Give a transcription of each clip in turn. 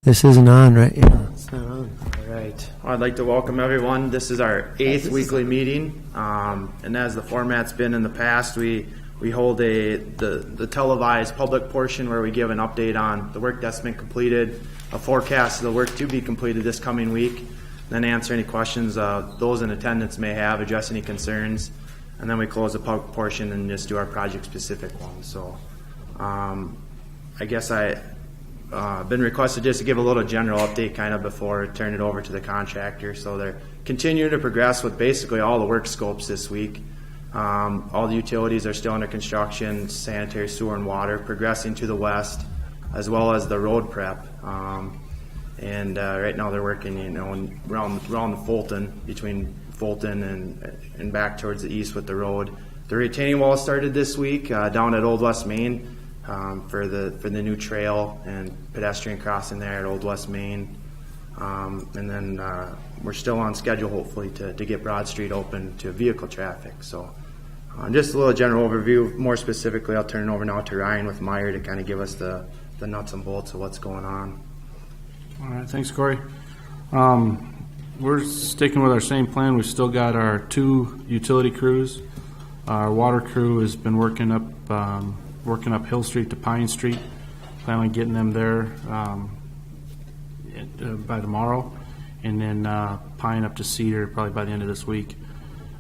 This isn't on, right? Yeah, it's not on. All right. Well, I'd like to welcome everyone. This is our 8th weekly meeting, and as the format's been in the past, we hold the televised public portion where we give an update on the work that's been completed, a forecast of the work to be completed this coming week, then answer any questions those in attendance may have, address any concerns, and then we close the public portion and just do our project-specific ones. So, I guess been requested just to give a little general update kind of before turn it over to the contractor. So they're continuing to progress with basically all the work scopes this week. All the utilities are still under construction, sanitary, sewer, and water, progressing to the west, as well as the road prep. And right now they're working, around the Fulton, between Fulton and back towards the east with the road. The retaining wall started this week down at Old West Main. For the new trail and pedestrian crossing there at Old West Main, and then we're still on schedule hopefully to get Broad Street open to vehicle traffic. So just a little general overview. More specifically, I'll turn it over now to Ryan with Meyer to kind of give us the nuts and bolts of what's going on. All right, thanks, Corey. We're sticking with our same plan. We've still got our 2 utility crews. Our water crew has been working up Hill Street to Pine Street. Plan on getting them there by tomorrow, and then Pine up to Cedar probably by the end of this week.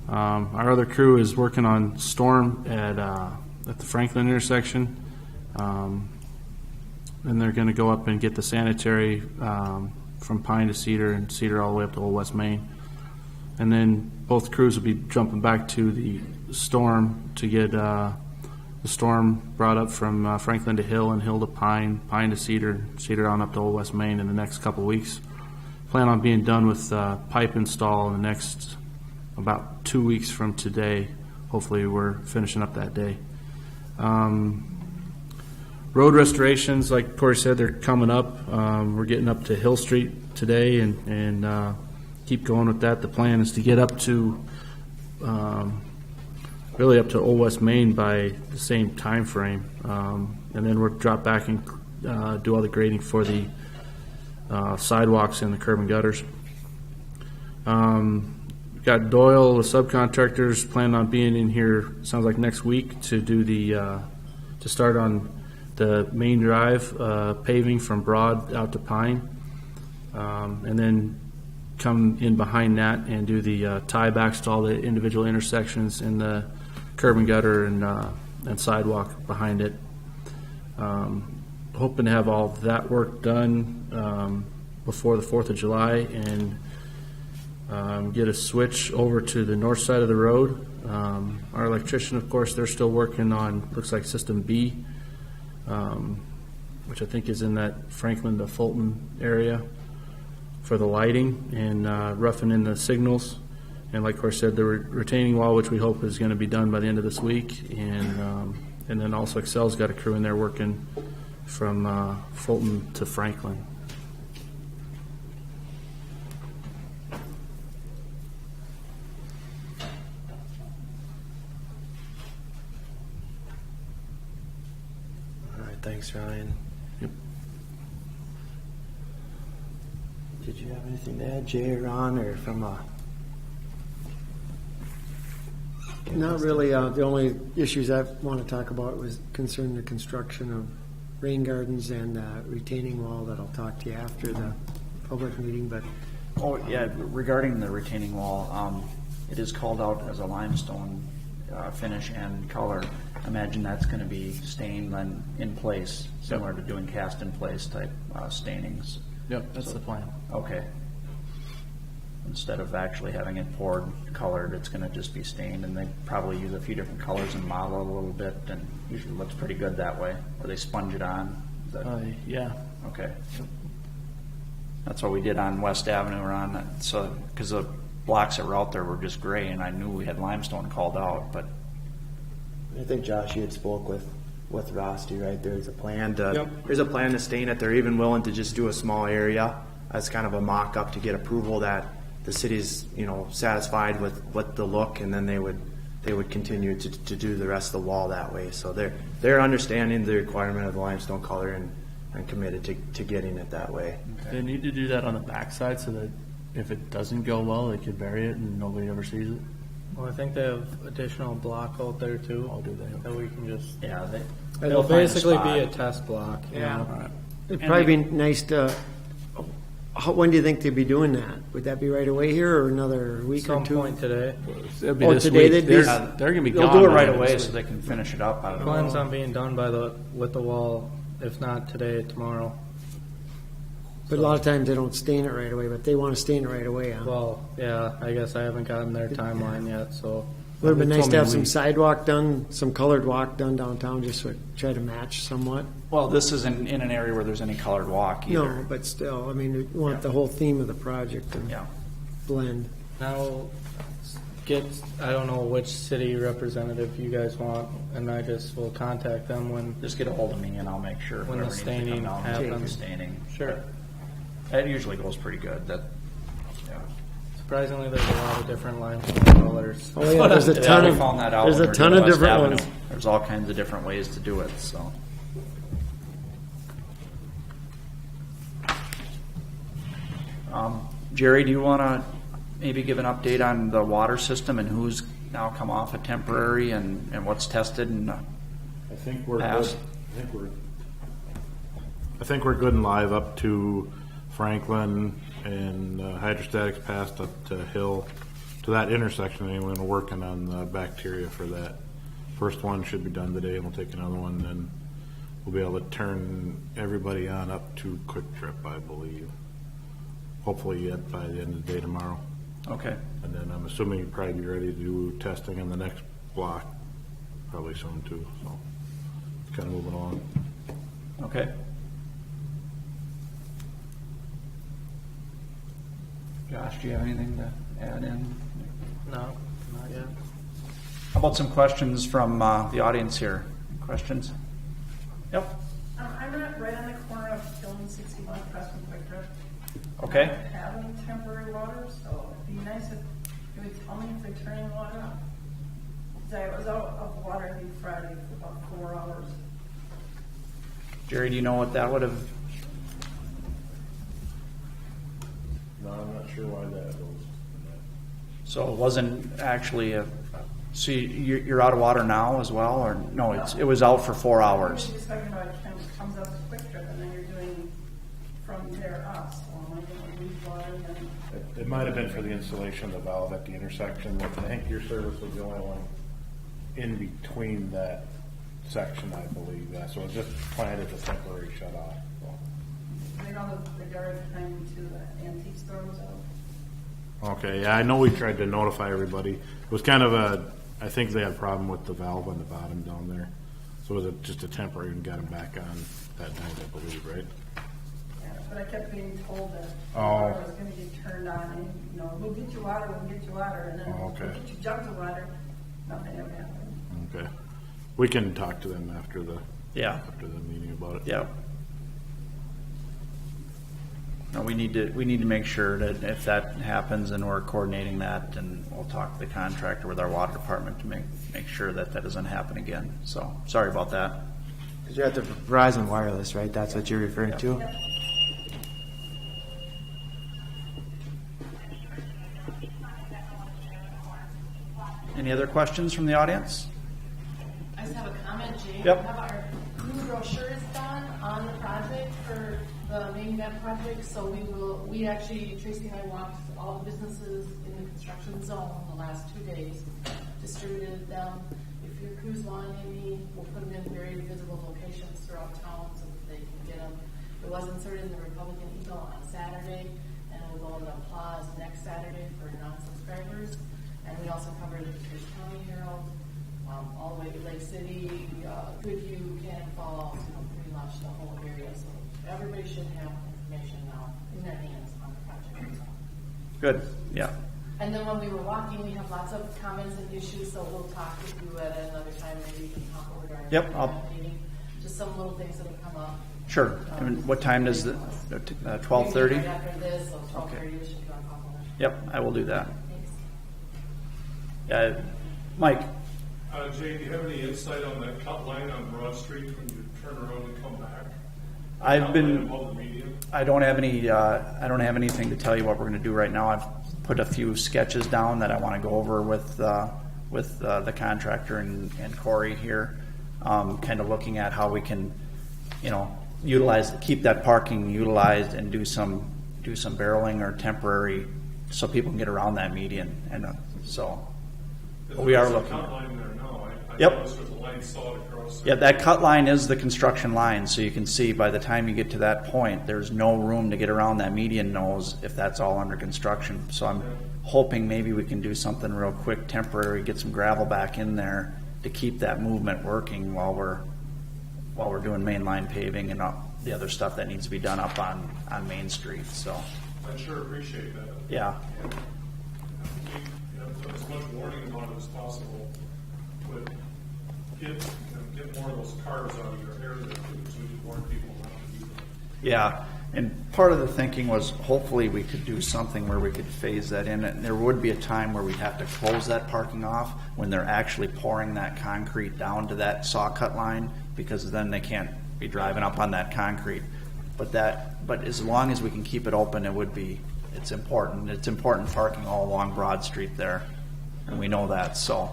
Our other crew is working on Storm at the Franklin intersection, and they're going to go up and get the sanitary from Pine to Cedar and Cedar all the way up to Old West Main. And then both crews will be jumping back to the Storm to get the Storm brought up from Franklin to Hill and Hill to Pine, Pine to Cedar, Cedar on up to Old West Main in the next couple weeks. Plan on being done with pipe install in the next about 2 weeks from today. Hopefully we're finishing up that day. Road restorations, like Corey said, they're coming up. We're getting up to Hill Street today and keep going with that. The plan is to get up to really up to Old West Main by the same time frame, and then we'll drop back and do all the grading for the sidewalks and the curb and gutters. We've got Doyle, the subcontractors, plan on being in here, sounds like next week, to do to start on the main drive paving from Broad out to Pine, and then come in behind that and do the tie-backs to all the individual intersections in the curb and gutter and sidewalk behind it. Hoping to have all that work done before the 4th of July and get a switch over to the north side of the road. Our electrician, of course, they're still working on, looks like System B, which I think is in that Franklin to Fulton area for the lighting and roughing in the signals. And like Corey said, the retaining wall, which we hope is going to be done by the end of this week, and then also Excel's got a crew in there working from Fulton to Franklin. All right, thanks, Ryan. Yep. Did you have anything to add, Jay or Ron, or from Not really. The only issues I want to talk about was concern the construction of rain gardens and retaining wall that I'll talk to you after the public meeting. But oh yeah, regarding the retaining wall, it is called out as a limestone finish and color. I imagine that's going to be stained then in place, similar to doing cast in place type stainings. Yep, that's the plan. Okay. Instead of actually having it poured, colored, it's going to just be stained, and they probably use a few different colors and model it a little bit, and usually looks pretty good that way. Or they sponge it on. Is that, Yeah. okay. That's what we did on West Avenue, Ron. So because the blocks that were out there were just gray, and I knew we had limestone called out, but I think Josh, you had spoke with Rusty, right? There's a plan to Yep. there's a plan to stain it. They're even willing to just do a small area as kind of a mock-up to get approval that the city's satisfied with what the look, and then they would continue to do the rest of the wall that way. So they're understanding the requirement of the limestone color, and committed to getting it that way. They need to do that on the backside so that if it doesn't go well, they could bury it and nobody ever sees it. Well, I think they have additional block out there too. Oh, do they? That we can just. Yeah, It'll find a basically be a spot. test block. you Yeah. know. It'd probably be nice to, when do you think they'd be doing that? Would that be right away here or another week or Some two? point today. It'll be Oh, this today week. they'd be- They're gonna be They'll gone do it by right the end of away this so week. they can finish it up. I don't know. Plans on being done with the wall, if not today, tomorrow. But a lot of times they don't stain it right away, but they want to stain it right away, huh? Well, yeah, I guess I haven't gotten their timeline yet, so. Would have been They nice told to me have some we- sidewalk done, some colored walk done downtown, just to try to match somewhat. Well, this isn't in an area where there's any colored walk either. No, but still, I mean, we want the whole theme of the project to Yeah. blend. Now, I don't know which city representative you guys want, and I just will contact them when. Just get a hold of me and I'll make sure. When the whoever needs to come staining down and take the happens. Staining. Sure. That usually goes pretty good. Yeah. Surprisingly, there's a lot of different limestone colors. Oh, yeah, there's a Yeah, ton we of, found that out there's when a we were ton doing of West different Avenue. ones. There's all kinds of different ways to do it, so. Jerry, do you want to maybe give an update on the water system and who's now come off a temporary and what's tested and I think we're good. Pass. I think we're good and live up to Franklin and hydrostatics passed up to Hill to that intersection. Anyway, we're working on the bacteria for that. First one should be done today, and we'll take another one. Then we'll be able to turn everybody on up to Quick Trip, I believe. Hopefully, yet by the end of the day tomorrow. Okay. And then I'm assuming you'll probably be ready to do testing on the next block, probably soon too. So it's kind of moving along. Okay. Josh, do you have anything to add in? No, not yet. How about some questions from the audience here? Questions? Yep. I'm right on the corner of Hill and 61 across from Quick Trip. Okay. I don't have any temporary water, so it'd be nice if you would tell me if they're turning water on. 'Cause I was out of water every Friday for about 4 hours. Jerry, do you know what that would have? No, I'm not sure why that goes. So it wasn't actually a. So you're out of water now as well, or no? It was out for 4 hours. You're just talking about it comes up to Quick Trip, and then you're doing from there us. So am I going to lose water then? It might have been for the installation of the valve at the intersection. I think your service was the only one in between that section, I believe. Yeah, so it was just planned as a temporary shut off. So. I know the guard behind me too, the antique store was out. Okay, yeah, I know we tried to notify everybody. It was kind of I think they had a problem with the valve on the bottom down there. So it was just a temporary and got them back on that night, I believe, right? Yeah, but I kept being told that Oh. water was going to get turned on, and we'll get you water, and then Oh, okay. we'll get you jugs of water. Nothing ever happened. Okay. We can talk to them after the meeting about it. Yeah. No, we need to make sure that if that happens and we're coordinating that, and we'll talk to the contractor with our water department to make sure that doesn't happen again. So sorry about that. Because you're at the Verizon Wireless, right? That's what you're referring to? Any other questions from the audience? I just have a comment, Jay. Yep. We have our new brochures done on the project for the main event project, so we actually, Tracy and I walked all the businesses in the construction zone the last 2 days, distributed them. If your crews want any, we'll put them in very visible locations throughout town so that they can get them. It was inserted in the Republican Eagle on Saturday, and it will go in the Plaza next Saturday for non-subscribers. And we also covered the Pierce County Herald, all the way to Lake City, Goodhue, Cannon Falls, pretty much the whole area. So everybody should have information now in their hands on the project. So. Good. Yeah. And then when we were walking, we have lots of comments and issues, so we'll talk with you at another time. Maybe you can talk over during Yep, the meeting. Just some little things that have come up. Sure. I mean, what time does the 12:30? Right after this, so 12:30, we should go on top of it. Yep, I will do that. Thanks. Mike. Jay, do you have any insight on that cut line on Broad Street when you turn around and come back? I've been, I don't have anything to tell you what we're going to do right now. I've put a few sketches down that I want to go over with the contractor and Corey here, kind of looking at how we can, keep that parking utilized and do some barreling or temporary so people can get around that median. And so we are looking. Cut line there now. I Yep. noticed there's a line sawed across. Yeah, that cut line is the construction line, so you can see by the time you get to that point, there's no room to get around that median nose if that's all under construction. So I'm hoping maybe we can do something real quick, temporary, get some gravel back in there to keep that movement working while we're doing mainline paving and the other stuff that needs to be done up on Main Street. So I sure appreciate that. yeah, Put as much warning on it as possible, but get more of those cars out of your area too, so you warn people not to do that. yeah. And part of the thinking was hopefully we could do something where we could phase that in. And there would be a time where we'd have to close that parking off when they're actually pouring that concrete down to that saw cut line, because then they can't be driving up on that concrete. But as long as we can keep it open, it's important. It's important parking all along Broad Street there, and we know that. So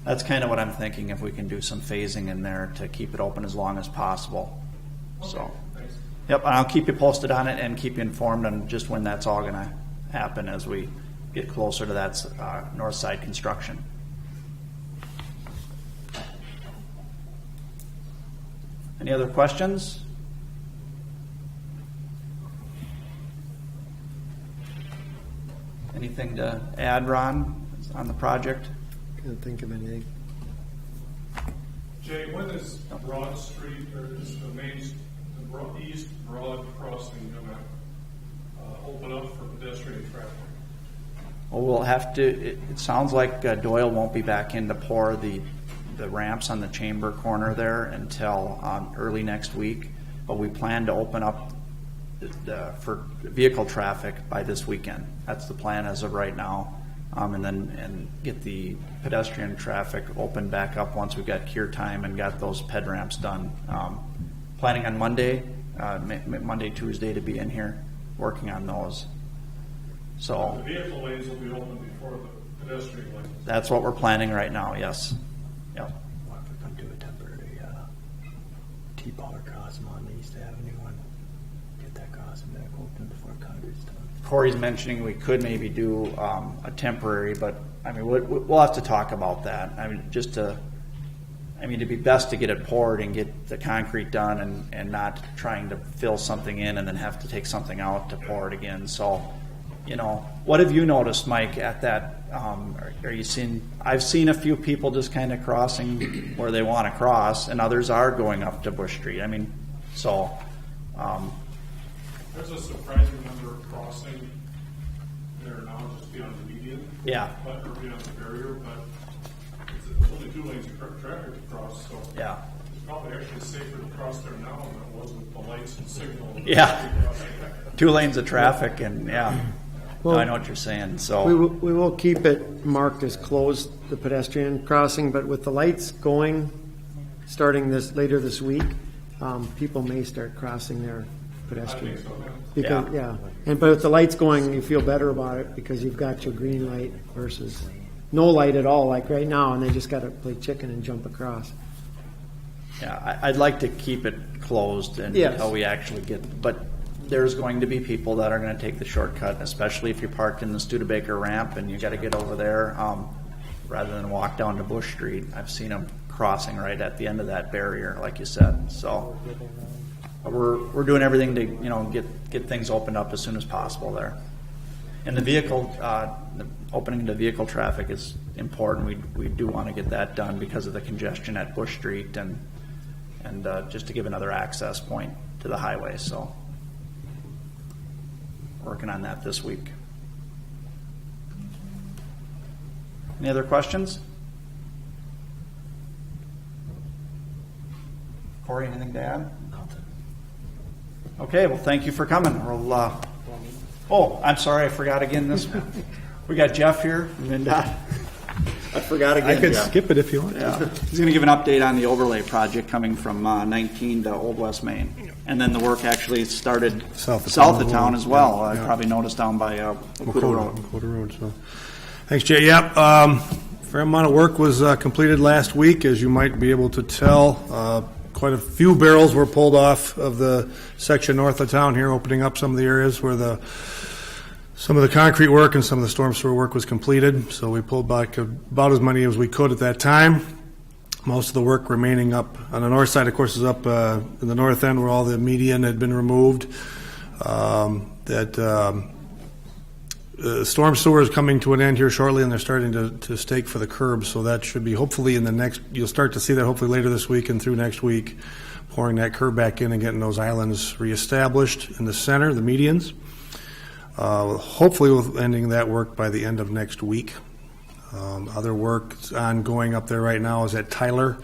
that's kind of what I'm thinking, if we can do some phasing in there to keep it open as long as possible. So. Thanks. Yep, and I'll keep you posted on it and keep you informed on just when that's all going to happen as we get closer to that north side construction. Any other questions? Anything to add, Ron, on the project? Can't think of anything. Jay, when is Broad Street, or is the East Broad Crossing gonna open up for pedestrian traffic? Well, we'll have to, it sounds like Doyle won't be back in to pour the ramps on the chamber corner there until early next week, but we plan to open up for vehicle traffic by this weekend. That's the plan as of right now, and get the pedestrian traffic open back up once we've got cure time and got those ped ramps done. Planning on Monday, Tuesday to be in here working on those. So The vehicle lanes will be open before the pedestrian lanes. that's what we're planning right now, yes. Yep. What if we could do a temporary T-bar crossing on East Avenue and get that crossing back open before concrete's done? Corey's mentioning we could maybe do a temporary, but I mean, we'll have to talk about that. I mean, it'd be best to get it poured and get the concrete done and not trying to fill something in and then have to take something out to pour it again. So, what have you noticed, Mike, at that? Are you seeing? I've seen a few people just kind of crossing where they want to cross, and others are going up to Bush Street. I mean, so. There's a surprising number of crossing there now, just beyond the median. Yeah. Or beyond the barrier, but it's only 2 lanes of traffic to cross, so. Yeah. It's probably actually safer to cross there now than it was with the lights and signal. Yeah. 2 lanes of traffic, and yeah. Well, I know what you're saying. So We will keep it marked as closed, the pedestrian crossing, but with the lights going, starting later this week, people may start crossing their pedestrian. Because, yeah. But with the lights going, you feel better about it because you've got your green light versus no light at all, like right now, and they just got to play chicken and jump across. yeah, I'd like to keep it closed until we actually get. But there's going to be people that are going to take the shortcut, especially if you're parked in the Studebaker ramp and you got to get over there rather than walk down to Bush Street. I've seen them crossing right at the end of that barrier, like you said. So we're doing everything to get things opened up as soon as possible there. And the vehicle opening to vehicle traffic is important. We do want to get that done because of the congestion at Bush Street and just to give another access point to the highway. So working on that this week. Any other questions? Corey, anything to add? Nothing. Okay, well, thank you for coming. We'll, oh, I'm sorry, I forgot again this. We got Jeff here, and I forgot I again, could Jeff. skip it if you want. Yeah, he's going to give an update on the overlay project coming from 19 to Old West Main. And then the work actually started South of town as well. I probably noticed down by Wakuta Road. Wakuta Road, so. Thanks, Jay. Yep, fair amount of work was completed last week, as you might be able to tell. Quite a few barrels were pulled off of the section north of town here, opening up some of the areas where some of the concrete work and some of the storm sewer work was completed. So we pulled back about as many as we could at that time. Most of the work remaining up on the north side, of course, is up in the north end where all the median had been removed. Storm sewer is coming to an end here shortly, and they're starting to stake for the curbs. So that should be hopefully in the next, you'll start to see that hopefully later this week and through next week, pouring that curb back in and getting those islands reestablished in the center, the medians. Hopefully we'll ending that work by the end of next week. Other work ongoing up there right now is at Tyler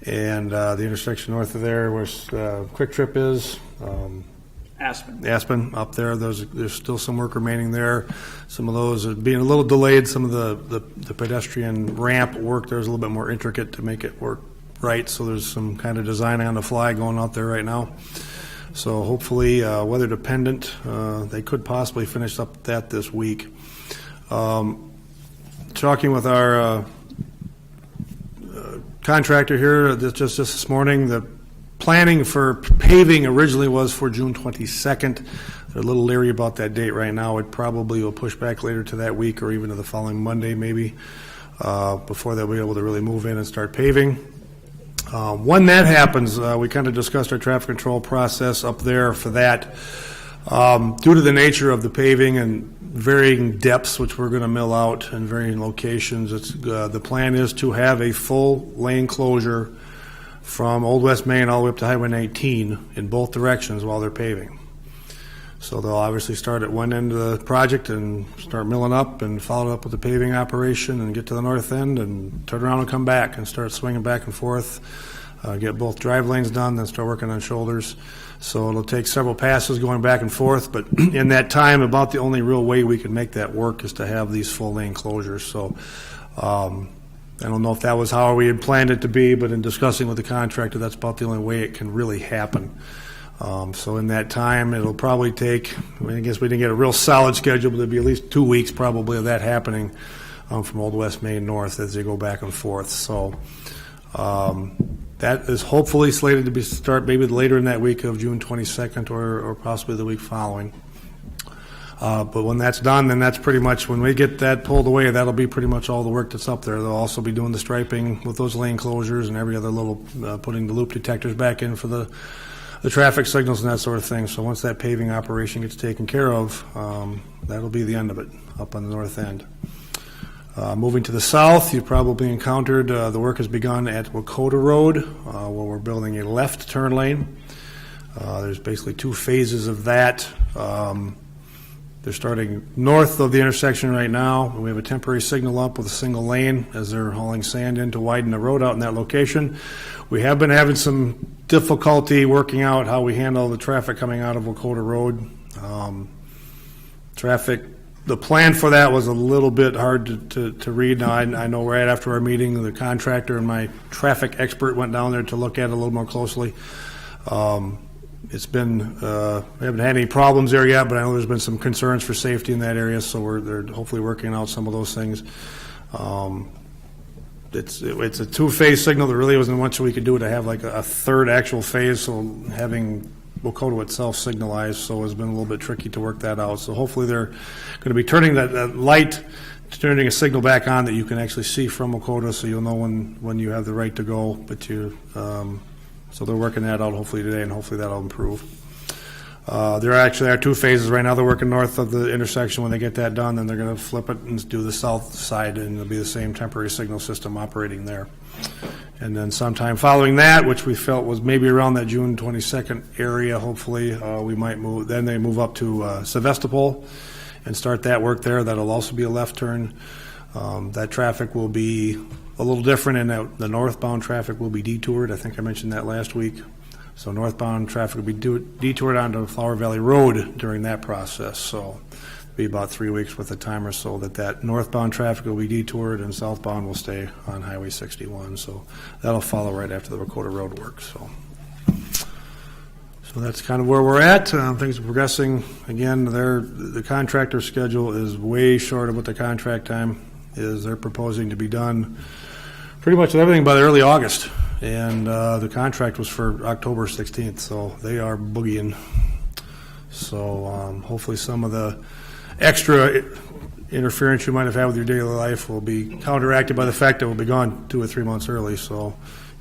and the intersection north of there where Quick Trip is. Aspen up there. There's still some work remaining there. Some of those are being a little delayed. Some of the pedestrian ramp work there is a little bit more intricate to make it work right. So there's some kind of design on the fly going out there right now. So hopefully, weather dependent, they could possibly finish up that this week. Talking with our contractor here just this morning, the planning for paving originally was for June 22nd. They're a little leery about that date right now. It probably will push back later to that week or even to the following Monday maybe before they'll be able to really move in and start paving. When that happens, we kind of discussed our traffic control process up there for that. Due to the nature of the paving and varying depths, which we're going to mill out in varying locations, the plan is to have a full lane closure from Old West Main all the way up to Highway 19 in both directions while they're paving. So they'll obviously start at one end of the project and start milling up and follow up with the paving operation and get to the north end and turn around and come back and start swinging back and forth, get both drive lanes done, then start working on shoulders. So it'll take several passes going back and forth, but in that time, about the only real way we can make that work is to have these full lane closures. So I don't know if that was how we had planned it to be, but in discussing with the contractor, that's about the only way it can really happen. So in that time, it'll probably take, I guess we didn't get a real solid schedule, but it'll be at least 2 weeks probably of that happening from Old West Main north as they go back and forth. So that is hopefully slated to start maybe later in that week of June 22nd or possibly the week following. But when that's done, then that's pretty much, when we get that pulled away, that'll be pretty much all the work that's up there. They'll also be doing the striping with those lane closures and every other little, putting the loop detectors back in for the traffic signals and that sort of thing. So once that paving operation gets taken care of, that'll be the end of it up on the north end. Moving to the south, you've probably encountered the work has begun at Wakuta Road, where we're building a left turn lane. There's basically 2 phases of that. They're starting north of the intersection right now. We have a temporary signal up with a single lane as they're hauling sand in to widen the road out in that location. We have been having some difficulty working out how we handle the traffic coming out of Wakuta Road. The plan for that was a little bit hard to read. Now, I know right after our meeting, the contractor and my traffic expert went down there to look at it a little more closely. It's been, we haven't had any problems there yet, but I know there's been some concerns for safety in that area, so they're hopefully working out some of those things. It's a 2-phase signal. There really wasn't much we could do to have like a third actual phase, so having Wakuta itself signalized, so it's been a little bit tricky to work that out. So hopefully they're going to be turning that light, turning a signal back on that you can actually see from Wakuta, so you'll know when you have the right to go, but so they're working that out hopefully today, and hopefully that'll improve. There actually are 2 phases right now. They're working north of the intersection. When they get that done, then they're going to flip it and do the south side, and it'll be the same temporary signal system operating there. And then sometime following that, which we felt was maybe around that June 22nd area, hopefully we might move. Then they move up to Sevastopol and start that work there. That'll also be a left turn. That traffic will be a little different in that the northbound traffic will be detoured. I think I mentioned that last week. So northbound traffic will be detoured onto Flower Valley Road during that process. So be about 3 weeks worth of time or so that northbound traffic will be detoured and southbound will stay on Highway 61. So that'll follow right after the Dakota Road work. So that's kind of where we're at. Things are progressing. Again, the contractor schedule is way short of what the contract time is. They're proposing to be done pretty much everything by the early August. And the contract was for October 16th, so they are boogieing. So hopefully some of the extra interference you might have had with your daily life will be counteracted by the fact that we'll be gone 2 or 3 months early,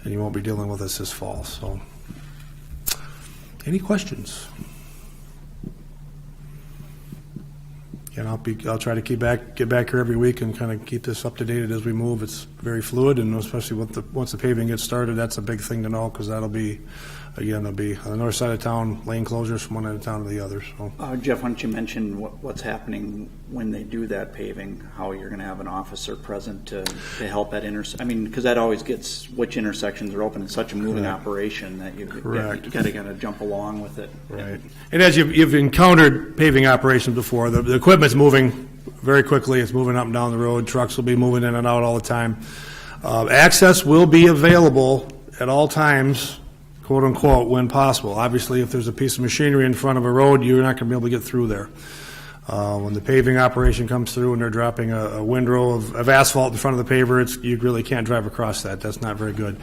and you won't be dealing with us this fall. So, any questions? And I'll try to get back here every week and kind of keep this up to date as we move. It's very fluid, and especially once the paving gets started, that's a big thing to know, because that'll be on the north side of town, lane closures from one end of town to the other. So, Jeff, why don't you mention what's happening when they do that paving, how you're going to have an officer present to help at I mean, because that always gets which intersections are open. It's such a moving operation that you got to jump along with it. Right. And as you've encountered paving operations before, the equipment's moving very quickly. It's moving up and down the road. Trucks will be moving in and out all the time. Access will be available at all times, quote unquote, when possible. Obviously, if there's a piece of machinery in front of a road, you're not going to be able to get through there. When the paving operation comes through and they're dropping a windrow of asphalt in front of the paver, you really can't drive across that. That's not very good.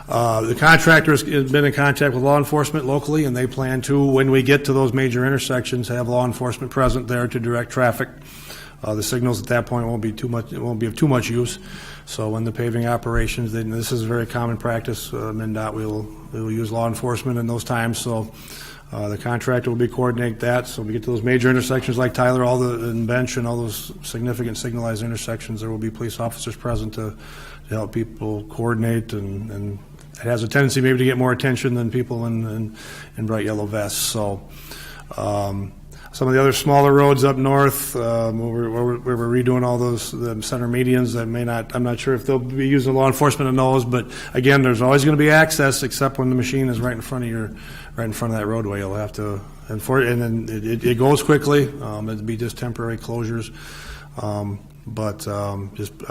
The contractor has been in contact with law enforcement locally, and they plan to, when we get to those major intersections, have law enforcement present there to direct traffic. The signals at that point won't be of too much use. So when the paving operations, this is a very common practice. MnDOT will use law enforcement in those times. So the contractor will be coordinating that. So when we get to those major intersections like Tyler, and Bench, and all those significant signalized intersections, there will be police officers present to help people coordinate, and it has a tendency maybe to get more attention than people in bright yellow vests. So. Some of the other smaller roads up north, where we're redoing all the center medians, that may not, I'm not sure if they'll be using law enforcement in those, but again, there's always going to be access, except when the machine is right in front of that roadway. You'll have to, and then it goes quickly. It'll be just temporary closures. I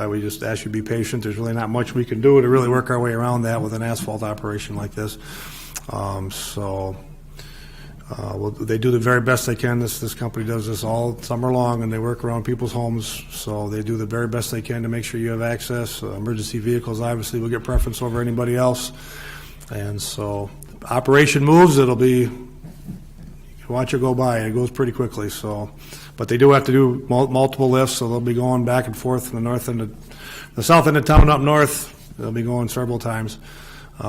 would just ask you to be patient. There's really not much we can do to really work our way around that with an asphalt operation like this. They do the very best they can. This company does this all summer long, and they work around people's homes, so they do the very best they can to make sure you have access. Emergency vehicles obviously will get preference over anybody else, and so operation moves. It'll be, you watch it go by, and it goes pretty quickly. So, but they do have to do multiple lifts, so they'll be going back and forth from the north end, the south end of town up north. They'll be going several times.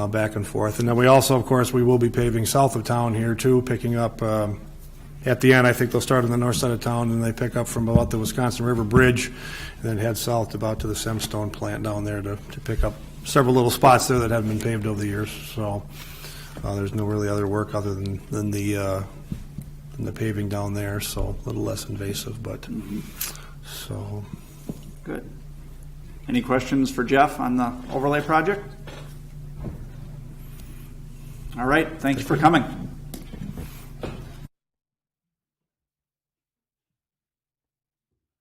Back and forth. And then we also, of course, we will be paving south of town here too, picking up at the end. I think they'll start on the north side of town, and they pick up from about the Wisconsin River Bridge and then head south about to the Semstone plant down there to pick up several little spots there that haven't been paved over the years. So there's no really other work other than the paving down there, so a little less invasive, but so. Good. Any questions for Jeff on the overlay project? All right, thanks for coming.